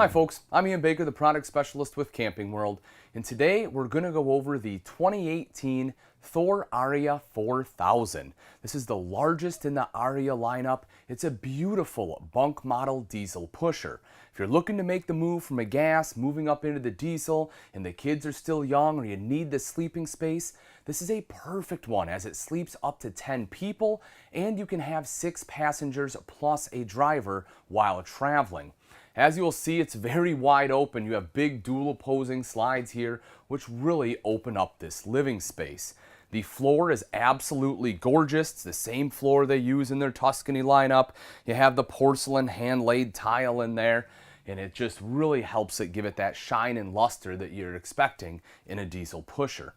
Hi folks, I'm Ian Baker, the product specialist with Camping World, and today we're going to go over the 2018 Thor ARIA 4000. This is the largest in the ARIA lineup. It's a beautiful bunk model diesel pusher. If you're looking to make the move from a gas moving up into the diesel and the kids are still young or you need the sleeping space, this is a perfect one as it sleeps up to 10 people and you can have 6 passengers plus a driver while traveling. As you will see, it's very wide open. You have big dual opposing slides here, which really open up this living space. The floor is absolutely gorgeous. It's the same floor they use in their Tuscany lineup. You have the porcelain hand-laid tile in there, and it just really helps it give it that shine and luster that you're expecting in a diesel pusher.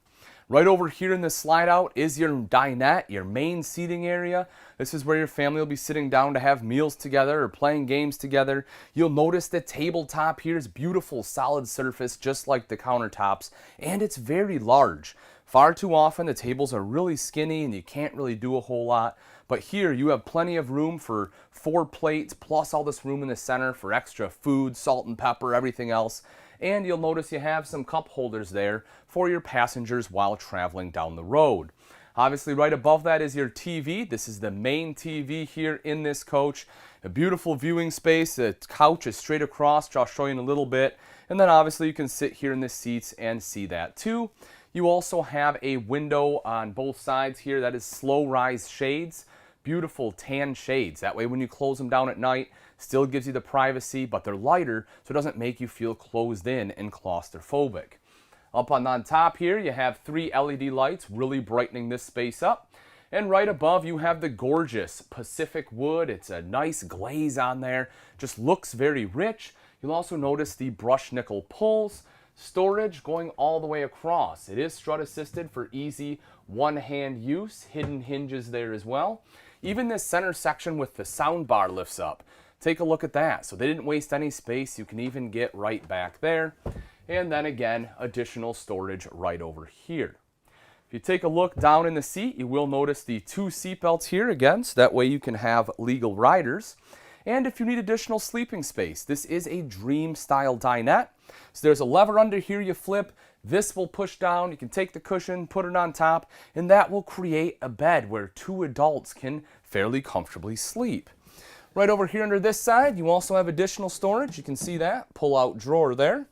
Right over here in the slide out is your dinette, your main seating area. This is where your family will be sitting down to have meals together or playing games together. You'll notice the tabletop here is beautiful solid surface just like the countertops, and it's very large. Far too often the tables are really skinny and you can't really do a whole lot. But here you have plenty of room for 4 plates plus all this room in the center for extra food, salt and pepper, everything else. And you'll notice you have some cup holders there for your passengers while traveling down the road. Obviously right above that is your TV. This is the main TV here in this coach. A beautiful viewing space. The couch is straight across, which I'll show you in a little bit. And then obviously you can sit here in the seats and see that too. You also have a window on both sides here that is slow rise shades. Beautiful tan shades. That way when you close them down at night, still gives you the privacy, but they're lighter so it doesn't make you feel closed in and claustrophobic. Up on top here you have 3 LED lights really brightening this space up. And right above you have the gorgeous Pacific wood. It's a nice glaze on there. Just looks very rich. You'll also notice the brushed nickel pulls. Storage going all the way across. It is strut assisted for easy one-hand use. Hidden hinges there as well. Even this center section with the sound bar lifts up. Take a look at that. So they didn't waste any space. You can even get right back there. And then again, additional storage right over here. If you take a look down in the seat, you will notice the 2 seat belts here again, so that way you can have legal riders. And if you need additional sleeping space, this is a dream style dinette. So there's a lever under here you flip. This will push down. You can take the cushion, put it on top, and that will create a bed where 2 adults can fairly comfortably sleep. Right over here under this side, you also have additional storage. You can see that pull-out drawer there.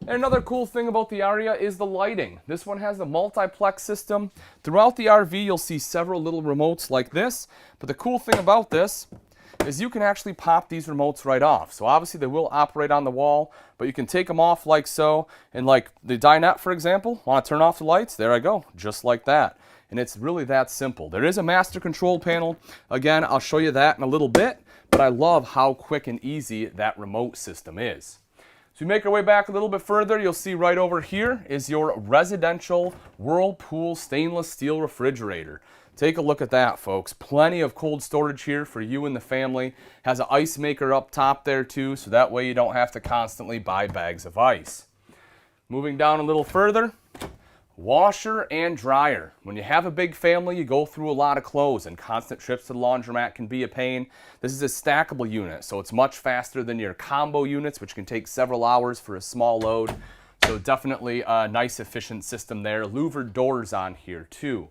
And another cool thing about the ARIA is the lighting. This one has a multiplex system. Throughout the RV, you'll see several little remotes like this. But the cool thing about this is you can actually pop these remotes right off. So obviously they will operate on the wall, but you can take them off like so. And like the dinette, for example, want to turn off the lights? There I go, just like that. And it's really that simple. There is a master control panel. Again, I'll show you that in a little bit, but I love how quick and easy that remote system is. So we make our way back a little bit further, you'll see right over here is your residential Whirlpool stainless steel refrigerator. Take a look at that, folks. Plenty of cold storage here for you and the family. Has an ice maker up top there too, so that way you don't have to constantly buy bags of ice. Moving down a little further, washer and dryer. When you have a big family, you go through a lot of clothes and constant trips to the laundromat can be a pain. This is a stackable unit, so it's much faster than your combo units, which can take several hours for a small load. So definitely a nice efficient system there. Louvered doors on here too.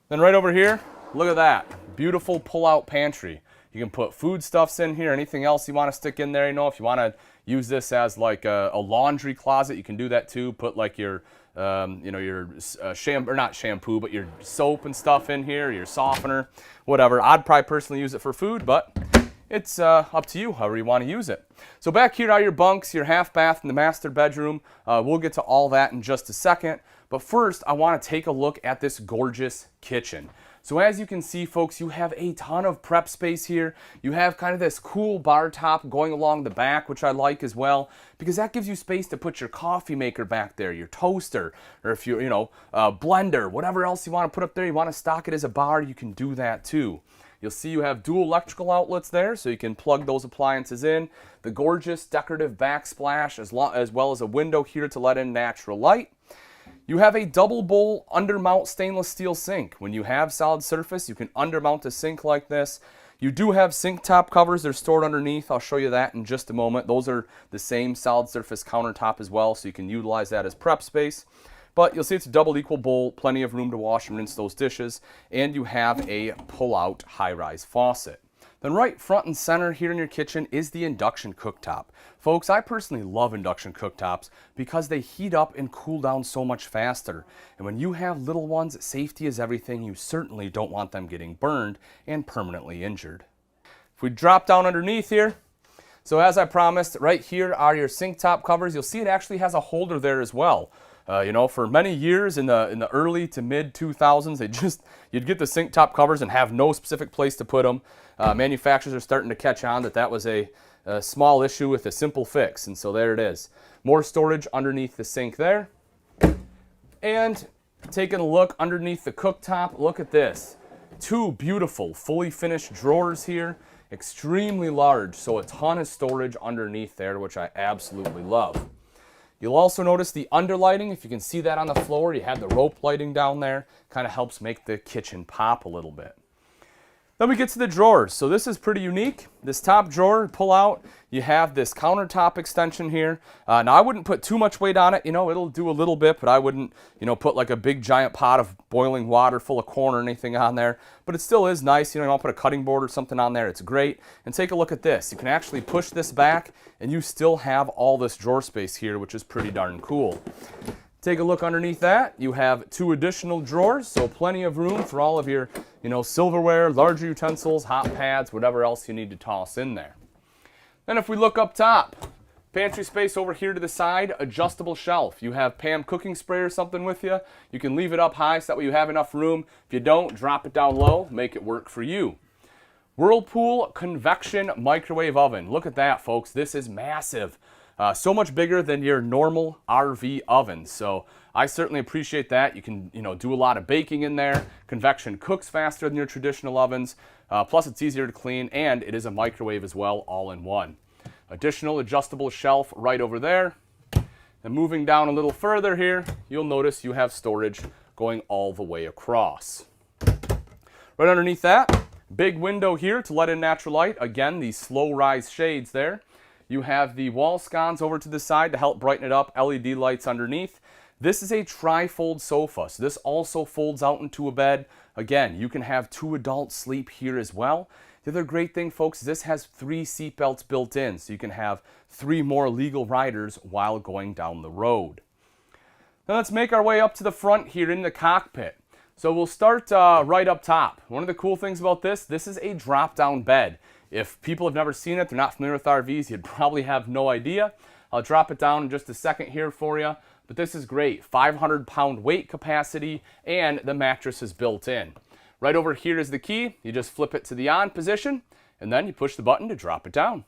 Then right over here, look at that. Beautiful pull-out pantry. You can put foodstuffs in here, anything else you want to stick in there. You know, if you want to use this as like a laundry closet, you can do that too. Put like your, your shampoo, or not shampoo, but your soap and stuff in here, your softener, whatever. I'd probably personally use it for food, but it's up to you, however you want to use it. So back here are your bunks, your half bath, and the master bedroom. We'll get to all that in just a second. But first, I want to take a look at this gorgeous kitchen. So as you can see, folks, you have a ton of prep space here. You have kind of this cool bar top going along the back, which I like as well, because that gives you space to put your coffee maker back there, your toaster, or if you're, blender, whatever else you want to put up there, you want to stock it as a bar, you can do that too. You'll see you have dual electrical outlets there, so you can plug those appliances in. The gorgeous decorative backsplash, as well as a window here to let in natural light. You have a double bowl undermount stainless steel sink. When you have solid surface, you can undermount a sink like this. You do have sink top covers. They're stored underneath. I'll show you that in just a moment. Those are the same solid surface countertop as well, so you can utilize that as prep space. But you'll see it's a double equal bowl, plenty of room to wash and rinse those dishes, and you have a pull-out high-rise faucet. Then right front and center here in your kitchen is the induction cooktop. Folks, I personally love induction cooktops because they heat up and cool down so much faster. And when you have little ones, safety is everything. You certainly don't want them getting burned and permanently injured. If we drop down underneath here, so as I promised, right here are your sink top covers. You'll see it actually has a holder there as well. You know, for many years in the early to mid 2000s, you'd get the sink top covers and have no specific place to put them. Manufacturers are starting to catch on that was a small issue with a simple fix, and so there it is. More storage underneath the sink there. And taking a look underneath the cooktop, look at this. Two beautiful, fully finished drawers here, extremely large, so a ton of storage underneath there, which I absolutely love. You'll also notice the underlighting. If you can see that on the floor, you have the rope lighting down there. Kind of helps make the kitchen pop a little bit. Then we get to the drawers. So this is pretty unique. This top drawer, pull out, you have this countertop extension here. Now I wouldn't put too much weight on it. You know, it'll do a little bit, but I wouldn't, you know, put like a big giant pot of boiling water full of corn or anything on there. But it still is nice. You know, I'll put a cutting board or something on there. It's great. And take a look at this. You can actually push this back and you still have all this drawer space here, which is pretty darn cool. Take a look underneath that. You have two additional drawers, so plenty of room for all of your, you know, silverware, larger utensils, hot pads, whatever else you need to toss in there. Then if we look up top, pantry space over here to the side, adjustable shelf. You have Pam cooking spray or something with you. You can leave it up high so that way you have enough room. If you don't, drop it down low, make it work for you. Whirlpool convection microwave oven. Look at that, folks. This is massive. So much bigger than your normal RV oven. So I certainly appreciate that. You can, you know, do a lot of baking in there. Convection cooks faster than your traditional ovens. Plus it's easier to clean, and it is a microwave as well, all in one. Additional adjustable shelf right over there. And moving down a little further here, you'll notice you have storage going all the way across. Right underneath that, big window here to let in natural light. Again, these slow rise shades there. You have the wall sconces over to the side to help brighten it up, LED lights underneath. This is a tri-fold sofa, so this also folds out into a bed. Again, you can have two adults sleep here as well. The other great thing, folks, is this has 3 seat belts built in, so you can have 3 more legal riders while going down the road. Now let's make our way up to the front here in the cockpit. So we'll start right up top. One of the cool things about this is a drop-down bed. If people have never seen it, they're not familiar with RVs, you'd probably have no idea. I'll drop it down in just a second here for you. But this is great. 500-pound weight capacity, and the mattress is built in. Right over here is the key. You just flip it to the on position, and then you push the button to drop it down.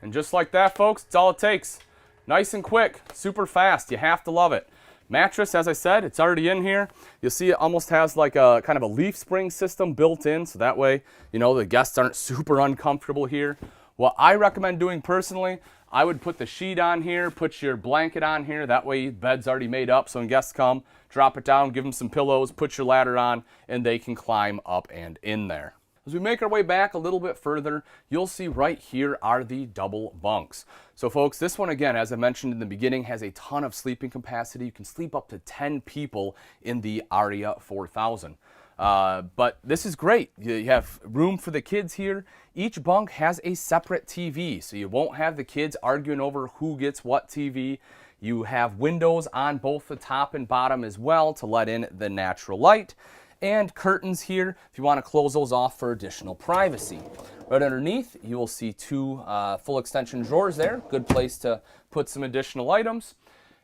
And just like that, folks, it's all it takes. Nice and quick, super fast. You have to love it. Mattress, as I said, it's already in here. You'll see it almost has like a kind of a leaf spring system built in, so that way, you know, the guests aren't super uncomfortable here. What I recommend doing personally, I would put the sheet on here, put your blanket on here. That way, the bed's already made up, so when guests come, drop it down, give them some pillows, put your ladder on, and they can climb up and in there. As we make our way back a little bit further, you'll see right here are the double bunks. So folks, this one again, as I mentioned in the beginning, has a ton of sleeping capacity. You can sleep up to 10 people in the ARIA 4000. But this is great. You have room for the kids here. Each bunk has a separate TV, so you won't have the kids arguing over who gets what TV. You have windows on both the top and bottom as well to let in the natural light. And curtains here if you want to close those off for additional privacy. Right underneath, you will see 2 full extension drawers there. Good place to put some additional items.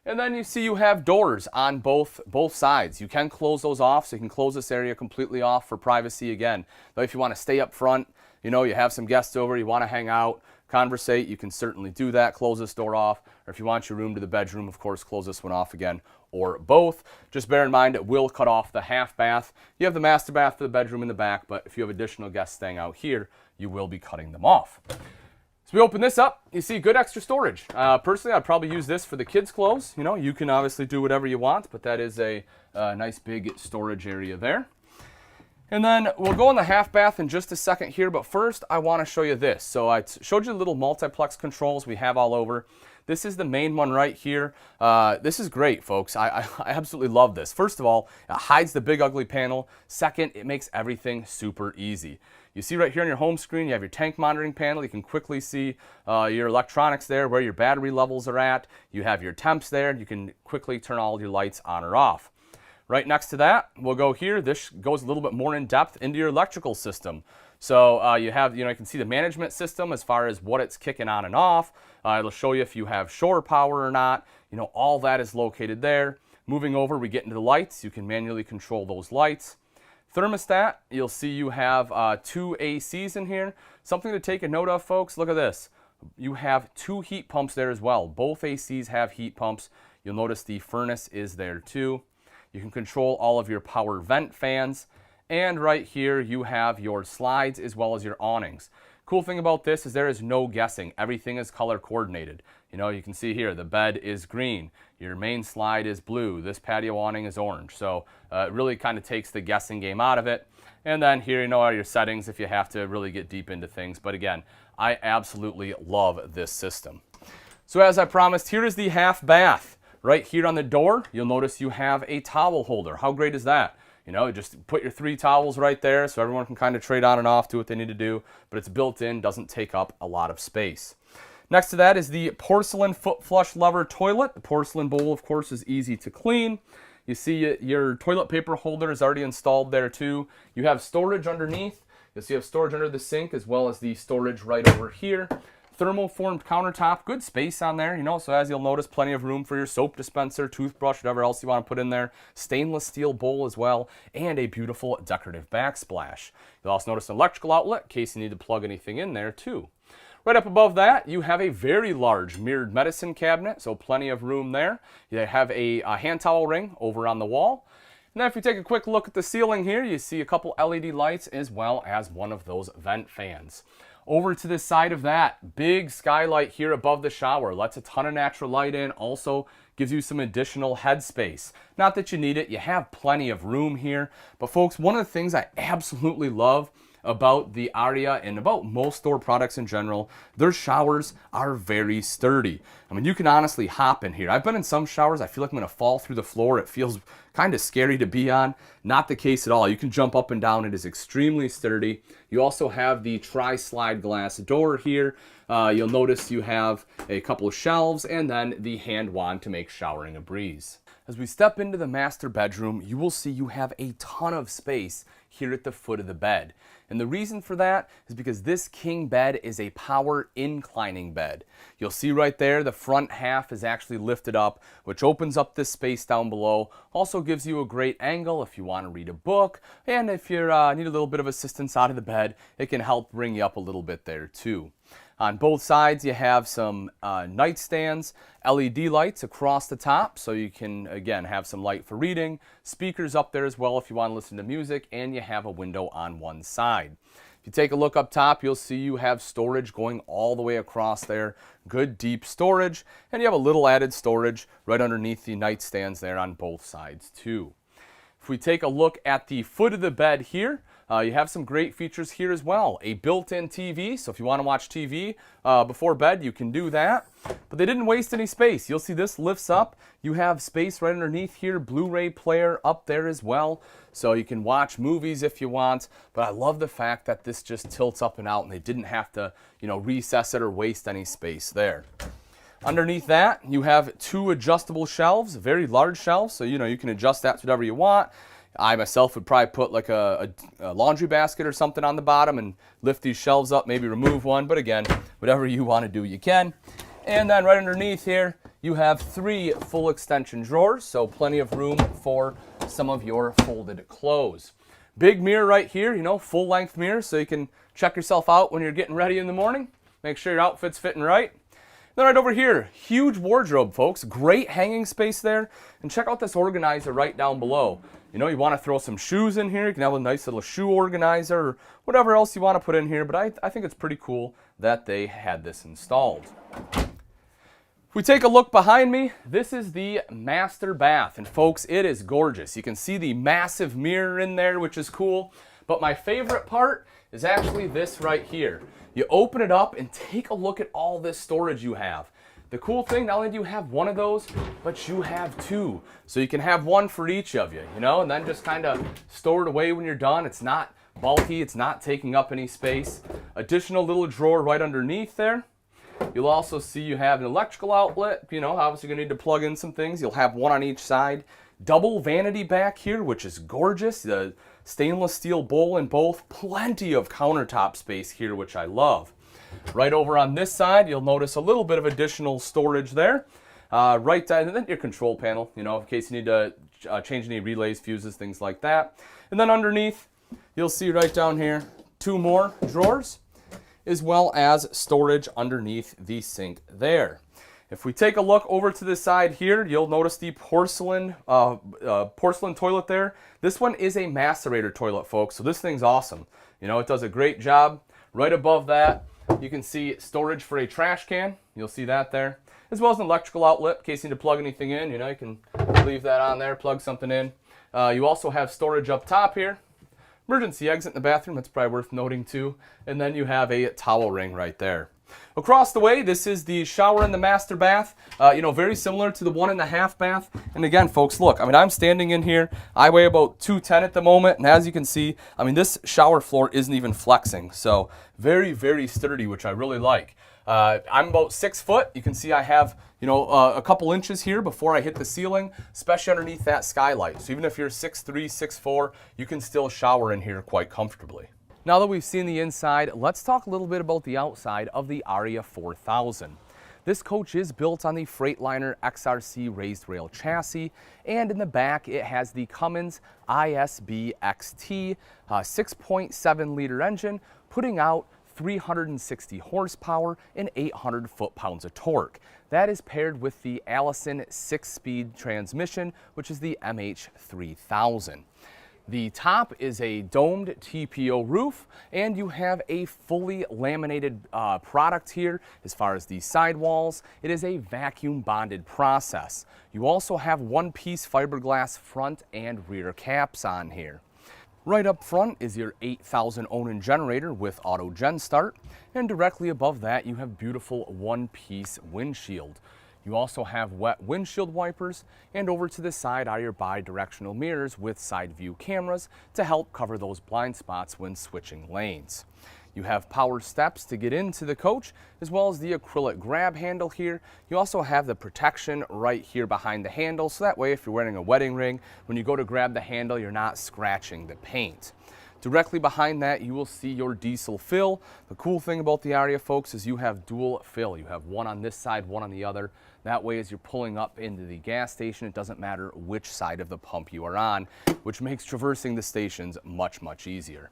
And then you see you have doors on both sides. You can close those off, so you can close this area completely off for privacy again. But if you want to stay up front, you know, you have some guests over, you want to hang out, conversate, you can certainly do that. Close this door off. Or if you want your room to the bedroom, of course, close this one off again, or both. Just bear in mind it will cut off the half bath. You have the master bath for the bedroom in the back, but if you have additional guests staying out here, you will be cutting them off. As So we open this up, you see good extra storage. Personally, I'd probably use this for the kids' clothes. You know, you can obviously do whatever you want, but that is a nice big storage area there. And then we'll go in the half bath in just a second here, but first I want to show you this. So I showed you the little multiplex controls we have all over. This is the main one right here. This is great, folks. I absolutely love this. First of all, it hides the big ugly panel. Second, it makes everything super easy. You see right here on your home screen, you have your tank monitoring panel. You can quickly see your electronics there, where your battery levels are at. You have your temps there. You can quickly turn all your lights on or off. Right next to that, we'll go here. This goes a little bit more in depth into your electrical system. So you have, you can see the management system as far as what it's kicking on and off. It'll show you if you have shore power or not. All that is located there. Moving over, we get into the lights. You can manually control those lights. Thermostat, you'll see you have 2 ACs in here. Something to take a note of, folks, look at this. You have 2 heat pumps there as well. Both ACs have heat pumps. You'll notice the furnace is there too. You can control all of your power vent fans. And right here you have your slides as well as your awnings. Cool thing about this is there is no guessing. Everything is color coordinated. You can see here the bed is green. Your main slide is blue. This patio awning is orange. So it really kind of takes the guessing game out of it. And then here are your settings if you have to really get deep into things. But again, I absolutely love this system. So as I promised, here is the half bath. Right here on the door, you'll notice you have a towel holder. How great is that? Just put your 3 towels right there so everyone can kind of trade on and off, do what they need to do, but it's built in, doesn't take up a lot of space. Next to that is the porcelain foot flush lever toilet. The porcelain bowl, of course, is easy to clean. You see your toilet paper holder is already installed there too. You have storage underneath. You'll see you have storage under the sink as well as the storage right over here. Thermoformed countertop, good space on there, so as you'll notice, plenty of room for your soap dispenser, toothbrush, whatever else you want to put in there. Stainless steel bowl as well, and a beautiful decorative backsplash. You'll also notice an electrical outlet in case you need to plug anything in there too. Right up above that, you have a very large mirrored medicine cabinet, so plenty of room there. You have a hand towel ring over on the wall. And then if you take a quick look at the ceiling here, you see a couple LED lights as well as one of those vent fans. Over to the side of that, big skylight here above the shower. Lets a ton of natural light in. Also gives you some additional headspace. Not that you need it. You have plenty of room here. But folks, one of the things I absolutely love about the ARIA and about most Thor products in general, their showers are very sturdy. I mean, you can honestly hop in here. I've been in some showers, I feel like I'm gonna fall through the floor. It feels kind of scary to be on. Not the case at all. You can jump up and down. It is extremely sturdy. You also have the tri-slide glass door here. You'll notice you have a couple of shelves and then the hand wand to make showering a breeze. As we step into the master bedroom, you will see you have a ton of space here at the foot of the bed. And the reason for that is because this king bed is a power inclining bed. You'll see right there the front half is actually lifted up, which opens up this space down below. Also gives you a great angle if you want to read a book, and if you need a little bit of assistance out of the bed, it can help bring you up a little bit there too. On both sides, you have some nightstands, LED lights across the top, so you can, again, have some light for reading. Speakers up there as well if you want to listen to music, and you have a window on one side. If you take a look up top, you'll see you have storage going all the way across there. Good deep storage, and you have a little added storage right underneath the nightstands there on both sides too. If we take a look at the foot of the bed here, you have some great features here as well. A built-in TV, so if you want to watch TV before bed, you can do that. But they didn't waste any space. You'll see this lifts up. You have space right underneath here, Blu-ray player up there as well. So you can watch movies if you want. But I love the fact that this just tilts up and out and they didn't have to, recess it or waste any space there. Underneath that, you have 2 adjustable shelves, very large shelves, so you can adjust that to whatever you want. I myself would probably put like a laundry basket or something on the bottom and lift these shelves up, maybe remove one, but again, whatever you want to do, you can. And then right underneath here, you have 3 full extension drawers, so plenty of room for some of your folded clothes. Big mirror right here, full length mirror, so you can check yourself out when you're getting ready in the morning. Make sure your outfit's fitting right. Then right over here, huge wardrobe, folks. Great hanging space there. And check out this organizer right down below. You want to throw some shoes in here. You can have a nice little shoe organizer or whatever else you want to put in here. But I think it's pretty cool. that they had this installed. If we take a look behind me, this is the master bath, and folks, it is gorgeous. You can see the massive mirror in there, which is cool, but my favorite part is actually this right here. You open it up and take a look at all this storage you have. The cool thing, not only do you have one of those, but you have two. So you can have one for each of you, you know, and then just kind of store it away when you're done. It's not bulky, it's not taking up any space. Additional little drawer right underneath there. You'll also see you have an electrical outlet. You know, obviously you're going to need to plug in some things. You'll have one on each side. Double vanity back here, which is gorgeous. The stainless steel bowl in both. Plenty of countertop space here, which I love. Right over on this side, you'll notice a little bit of additional storage there. Right down, and then your control panel, you know, in case you need to change any relays, fuses, things like that. And then underneath, you'll see right down here, two more drawers, as well as storage underneath the sink there. If we take a look over to the side here, you'll notice the porcelain toilet there. This one is a macerator toilet, folks, so this thing's awesome. You know, it does a great job. Right above that, you can see storage for a trash can. You'll see that there, as well as an electrical outlet in case you need to plug anything in. You know, you can leave that on there, plug something in. You also have storage up top here. Emergency exit in the bathroom, that's probably worth noting too. And then you have a towel ring right there. Across the way, this is the shower in the master bath. You know, very similar to the 1.5 bath. And again, folks, look, I mean, I'm standing in here. I weigh about 210 at the moment. And as you can see, I mean, this shower floor isn't even flexing. So very, very sturdy, which I really like. I'm about 6 foot. You can see I have, you know, a couple inches here before I hit the ceiling, especially underneath that skylight. So even if you're 6'3", 6'4", you can still shower in here quite comfortably. Now that we've seen the inside, let's talk a little bit about the outside of the ARIA 4000. This coach is built on the Freightliner XRC raised rail chassis, and in the back it has the Cummins ISB XT 6.7 liter engine, putting out 360 horsepower and 800 foot-pounds of torque. That is paired with the Allison 6-speed transmission, which is the MH3000. The top is a domed TPO roof, and you have a fully laminated product here as far as the sidewalls. It is a vacuum bonded process. You also have one-piece fiberglass front and rear caps on here. Right up front is your 8,000 Onan generator with auto gen start, and directly above that you have beautiful one-piece windshield. You also have wet windshield wipers, and over to the side are your bi-directional mirrors with side view cameras to help cover those blind spots when switching lanes. You have power steps to get into the coach, as well as the acrylic grab handle here. You also have the protection right here behind the handle, so that way if you're wearing a wedding ring, when you go to grab the handle, you're not scratching the paint. Directly behind that, you will see your diesel fill. The cool thing about the ARIA, folks, is you have dual fill. You have one on this side, one on the other. That way, as you're pulling up into the gas station, it doesn't matter which side of the pump you are on, which makes traversing the stations much, much easier.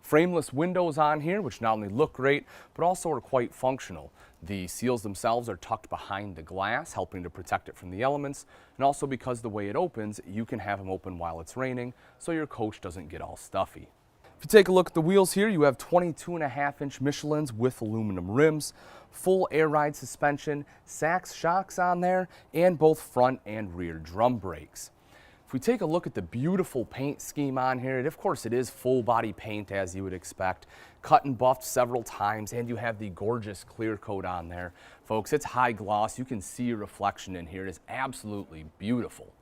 Frameless windows on here, which not only look great, but also are quite functional. The seals themselves are tucked behind the glass, helping to protect it from the elements, and also because the way it opens, you can have them open while it's raining, so your coach doesn't get all stuffy. If you take a look at the wheels here, you have 22.5-inch Michelins with aluminum rims, full air ride suspension, Sachs shocks on there, and both front and rear drum brakes. If we take a look at the beautiful paint scheme on here, of course it is full body paint as you would expect, cut and buffed several times, and you have the gorgeous clear coat on there. Folks, it's high gloss. You can see your reflection in here. It is absolutely beautiful.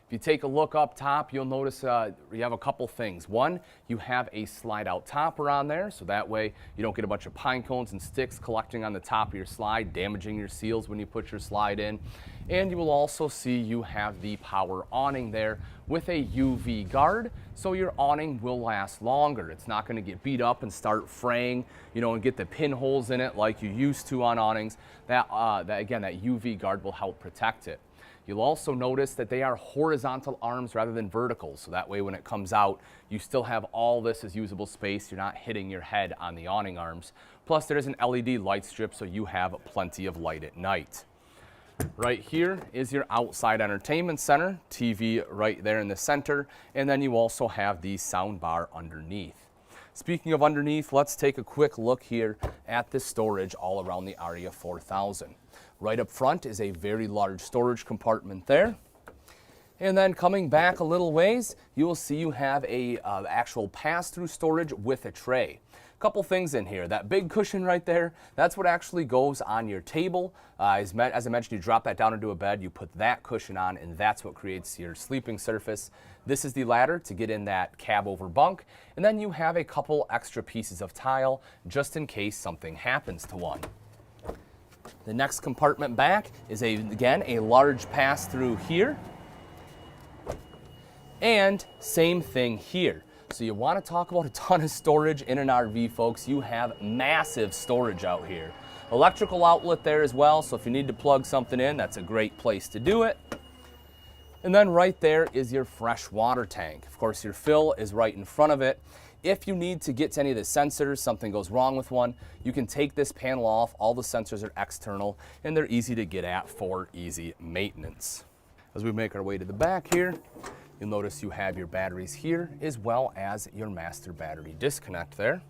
If you take a look up top, you'll notice you have a couple things. One, you have a slide out topper on there, so that way you don't get a bunch of pine cones and sticks collecting on the top of your slide, damaging your seals when you put your slide in. And you will also see you have the power awning there with a UV guard, so your awning will last longer. It's not going to get beat up and start fraying, you know, and get the pinholes in it like you used to on awnings. That UV guard will help protect it. You'll also notice that they are horizontal arms rather than vertical, so that way when it comes out, you still have all this as usable space. You're not hitting your head on the awning arms. Plus, there is an LED light strip, so you have plenty of light at night. Right here is your outside entertainment center, TV right there in the center, and then you also have the sound bar underneath. Speaking of underneath, let's take a quick look here at the storage all around the ARIA 4000. Right up front is a very large storage compartment there. And then coming back a little ways, you will see you have a actual pass-through storage with a tray. Couple things in here. That big cushion right there, that's what actually goes on your table. As I mentioned, you drop that down into a bed, you put that cushion on, and that's what creates your sleeping surface. This is the ladder to get in that cab over bunk, and then you have a couple extra pieces of tile just in case something happens to one. The next compartment back is again a large pass-through here, and same thing here. So you want to talk about a ton of storage in an RV, folks. You have massive storage out here. Electrical outlet there as well, so if you need to plug something in, that's a great place to do it. And then right there is your fresh water tank. Of course, your fill is right in front of it. If you need to get to any of the sensors, something goes wrong with one, you can take this panel off. All the sensors are external, and they're easy to get at for easy maintenance. As we make our way to the back here, you'll notice you have your batteries here as well as your master battery disconnect there.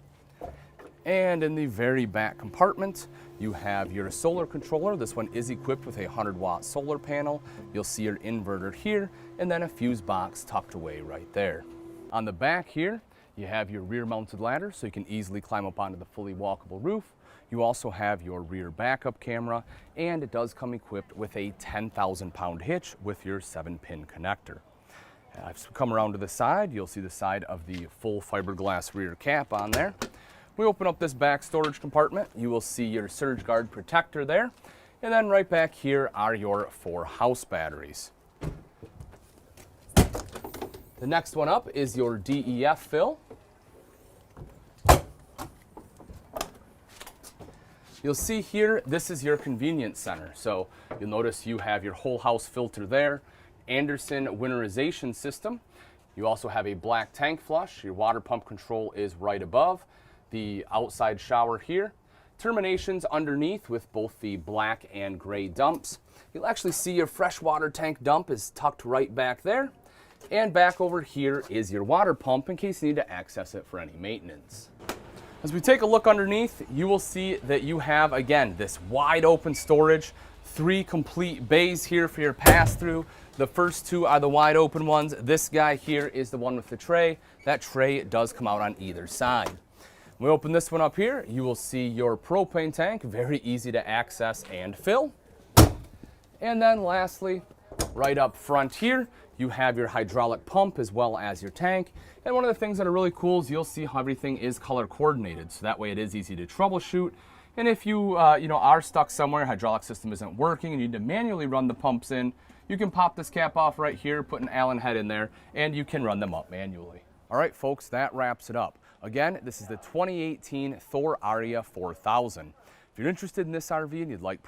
And in the very back compartment, you have your solar controller. This one is equipped with a 100-watt solar panel. You'll see your inverter here and then a fuse box tucked away right there. On the back here, you have your rear mounted ladder so you can easily climb up onto the fully walkable roof. You also have your rear backup camera, and it does come equipped with a 10,000-pound hitch with your 7-pin connector. I've come around to the side, you'll see the side of the full fiberglass rear cap on there. We open up this back storage compartment, you will see your surge guard protector there, and then right back here are your 4 house batteries. The next one up is your DEF fill. You'll see here, this is your convenience center. So you'll notice you have your whole house filter there, Anderson winterization system. You also have a black tank flush. Your water pump control is right above. The outside shower here. Terminations underneath with both the black and gray dumps. You'll actually see your freshwater tank dump is tucked right back there. And back over here is your water pump in case you need to access it for any maintenance. As we take a look underneath, you will see that you have, again, this wide open storage. 3 complete bays here for your pass-through. The first 2 are the wide open ones. This guy here is the one with the tray. That tray does come out on either side. When we open this one up here, you will see your propane tank, very easy to access and fill. And then lastly, right up front here, you have your hydraulic pump as well as your tank. And one of the things that are really cool is you'll see how everything is color coordinated. So that way it is easy to troubleshoot. And if you are stuck somewhere, hydraulic system isn't working, and you need to manually run the pumps in, you can pop this cap off right here, put an Allen head in there, and you can run them up manually. All right, folks, that wraps it up. Again, this is the 2018 Thor ARIA 4000. If you're interested in this RV and you'd like